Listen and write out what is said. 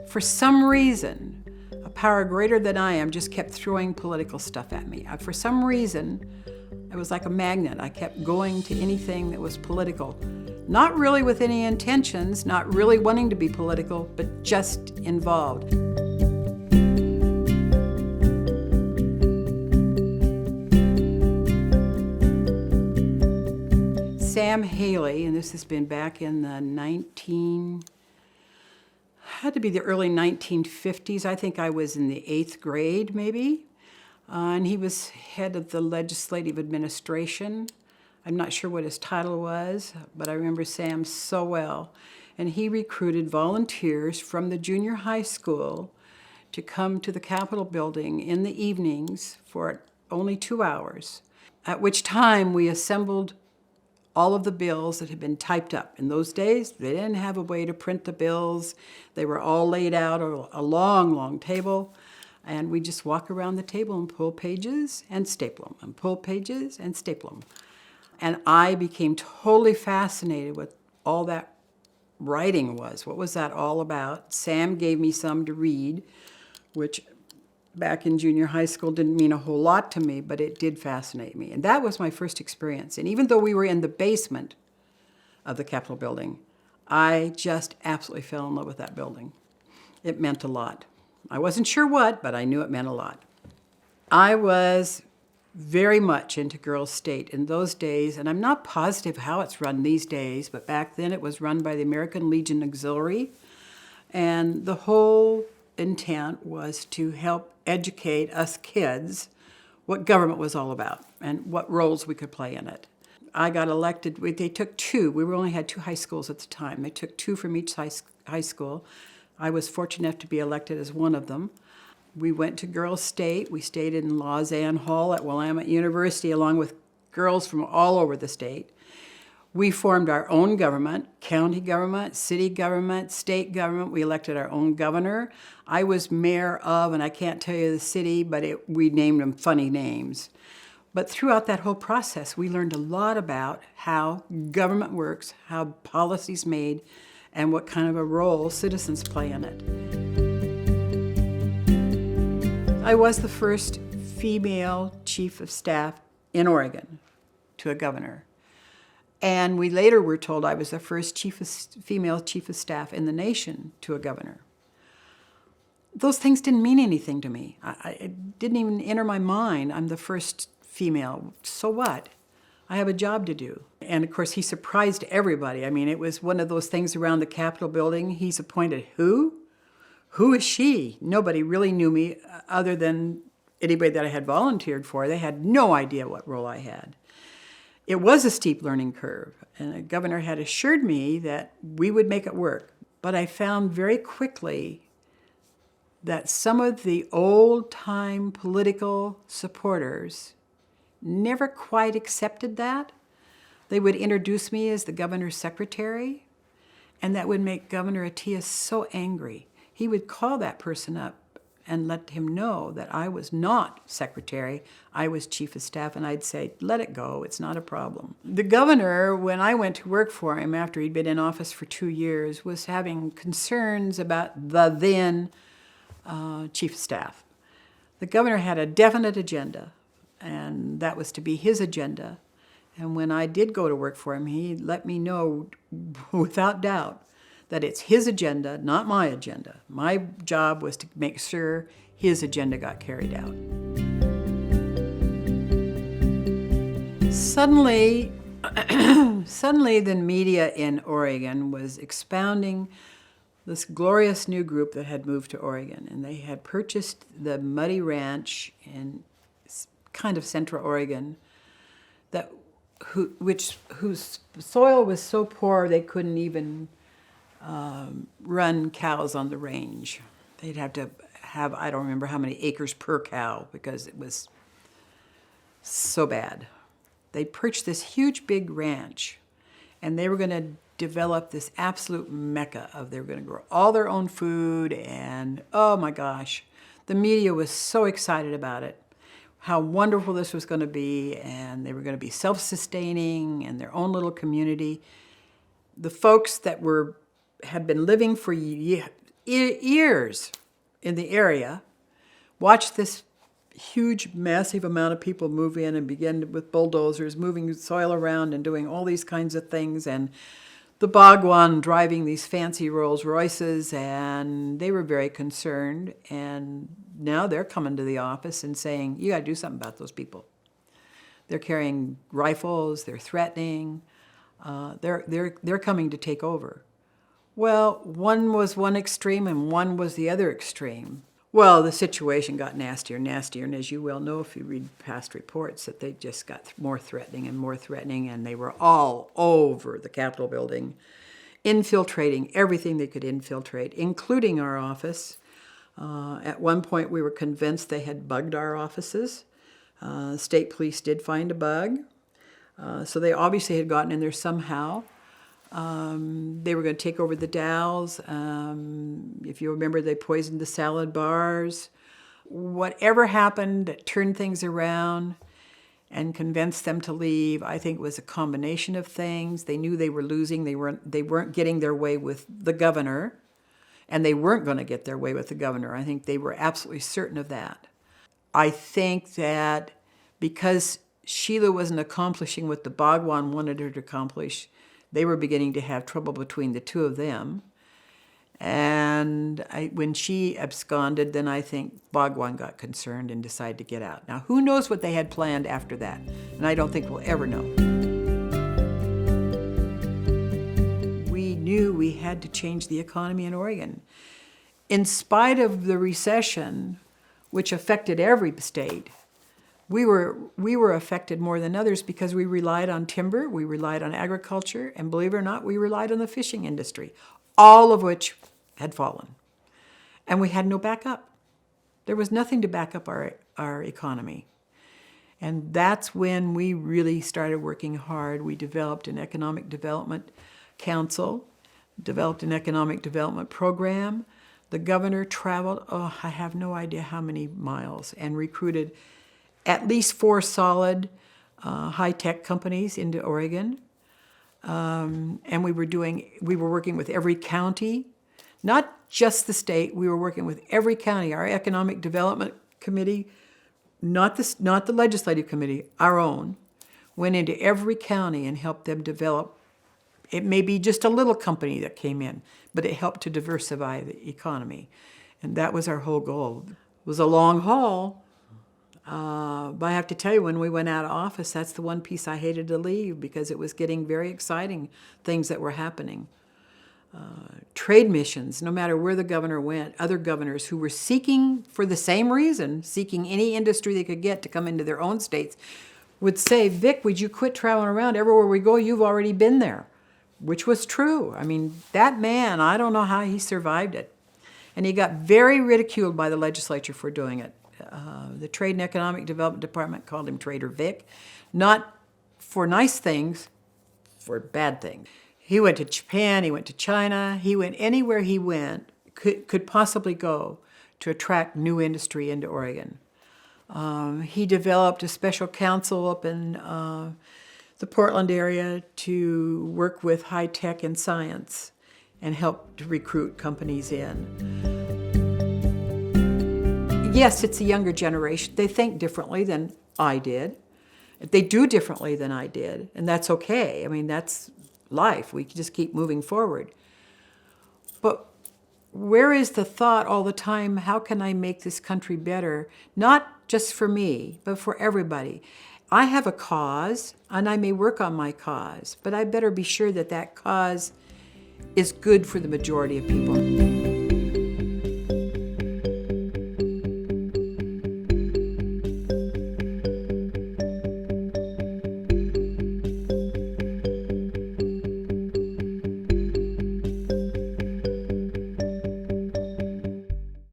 For some reason, a power greater than I am just kept throwing political stuff at me. For some reason, it was like a magnet. I kept going to anything that was political. Not really with any intentions, not really wanting to be political, but just involved. Sam Haley, and this has been back in the had to be the early 1950s. I think I was in the 8th grade, maybe. And he was head of the legislative administration. I'm not sure what his title was, but I remember Sam so well. And he recruited volunteers from the junior high school to come to the Capitol building in the evenings for only 2 hours, at which time we assembled all of the bills that had been typed up. In those days, they didn't have a way to print the bills. They were all laid out on a long, long table. And we just walk around the table and pull pages and staple them, and pull pages and staple them. And I became totally fascinated with all that writing was. What was that all about? Sam gave me some to read, which back in junior high school didn't mean a whole lot to me, but it did fascinate me. And that was my first experience. And even though we were in the basement of the Capitol building, I just absolutely fell in love with that building. It meant a lot. I wasn't sure what, but I knew it meant a lot. I was very much into Girls State in those days, and I'm not positive how it's run these days, but back then it was run by the American Legion Auxiliary, and the whole intent was to help educate us kids what government was all about and what roles we could play in it. I got elected. They took 2. We only had 2 high schools at the time. They took 2 from each high school. I was fortunate enough to be elected as one of them. We went to Girls State. We stayed in Lausanne Hall at Willamette University along with girls from all over the state. We formed our own government, county government, city government, state government. We elected our own governor. I was mayor of, and I can't tell you the city, but we named them funny names. But throughout that whole process, we learned a lot about how government works, how policy's made, and what kind of a role citizens play in it. I was the first female chief of staff in Oregon to a governor. And we later were told I was the first female chief of staff in the nation to a governor. Those things didn't mean anything to me. It didn't even enter my mind. I'm the first female. So what? I have a job to do. And of course, he surprised everybody. I mean, it was one of those things around the Capitol building. He's appointed who? Who is she? Nobody really knew me other than anybody that I had volunteered for. They had no idea what role I had. It was a steep learning curve, and the governor had assured me that we would make it work. But I found very quickly that some of the old-time political supporters never quite accepted that. They would introduce me as the governor's secretary, and that would make Governor Atiyeh so angry. He would call that person up and let him know that I was not secretary, I was chief of staff, and I'd say, let it go, it's not a problem. The governor, when I went to work for him after he'd been in office for 2 years, was having concerns about the then chief of staff. The governor had a definite agenda, and that was to be his agenda. And when I did go to work for him, he let me know without doubt that it's his agenda, not my agenda. My job was to make sure his agenda got carried out. Suddenly, the media in Oregon was expounding this glorious new group that had moved to Oregon, and they had purchased the Muddy Ranch in kind of central Oregon, whose soil was so poor they couldn't even run cows on the range. They'd have to have, I don't remember how many acres per cow because it was so bad. They purchased this huge big ranch, and they were going to develop this absolute mecca of they were going to grow all their own food, and oh my gosh, the media was so excited about it, how wonderful this was going to be, and they were going to be self-sustaining and their own little community. The folks that had been living for years in the area, watched this huge, massive amount of people move in and begin with bulldozers, moving soil around and doing all these kinds of things, and the Bhagwan driving these fancy Rolls Royces, and they were very concerned. And now they're coming to the office and saying, you got to do something about those people. They're carrying rifles, they're threatening, they're coming to take over. Well, one was one extreme and one was the other extreme. Well, the situation got nastier and nastier, and as you well know if you read past reports, that they just got more threatening, and they were all over the Capitol building, infiltrating everything they could infiltrate, including our office. At one point, we were convinced they had bugged our offices. State police did find a bug, so they obviously had gotten in there somehow. They were going to take over the Dows. If you remember, they poisoned the salad bars. Whatever happened that turned things around and convinced them to leave, I think it was a combination of things. They knew they were losing. They weren't getting their way with the governor, and they weren't going to get their way with the governor. I think they were absolutely certain of that. I think that because Sheila wasn't accomplishing what the Bhagwan wanted her to accomplish, they were beginning to have trouble between the two of them. And when she absconded, then I think Bhagwan got concerned and decided to get out. Now, who knows what they had planned after that? And I don't think we'll ever know. We knew we had to change the economy in Oregon. In spite of the recession, which affected every state, we were affected more than others because we relied on timber, we relied on agriculture, and believe it or not, we relied on the fishing industry, all of which had fallen. And we had no backup. There was nothing to back up our economy. And that's when we really started working hard. We developed an economic development council, developed an economic development program. The governor traveled, I have no idea how many miles, and recruited at least 4 solid high-tech companies into Oregon. And we were working with every county, not just the state, we were working with every county. Our economic development committee, not the legislative committee, our own, went into every county and helped them develop. It may be just a little company that came in, but it helped to diversify the economy. And that was our whole goal. It was a long haul. But I have to tell you, when we went out of office, that's the one piece I hated to leave because it was getting very exciting, things that were happening. Trade missions, no matter where the governor went, other governors who were seeking, for the same reason, seeking any industry they could get to come into their own states, would say, Vic, would you quit traveling around? Everywhere we go, you've already been there, which was true. I mean, that man, I don't know how he survived it. And he got very ridiculed by the legislature for doing it. The Trade and Economic Development Department called him Trader Vic, not for nice things, for bad things. He went to Japan, he went to China, he went anywhere he went, could possibly go to attract new industry into Oregon. He developed a special council up in the Portland area to work with high tech and science and help to recruit companies in. Yes, it's a younger generation. They think differently than I did. They do differently than I did, and that's okay. I mean, that's life. We can just keep moving forward. But where is the thought all the time, how can I make this country better? Not just for me, but for everybody. I have a cause, and I may work on my cause, but I better be sure that that cause is good for the majority of people.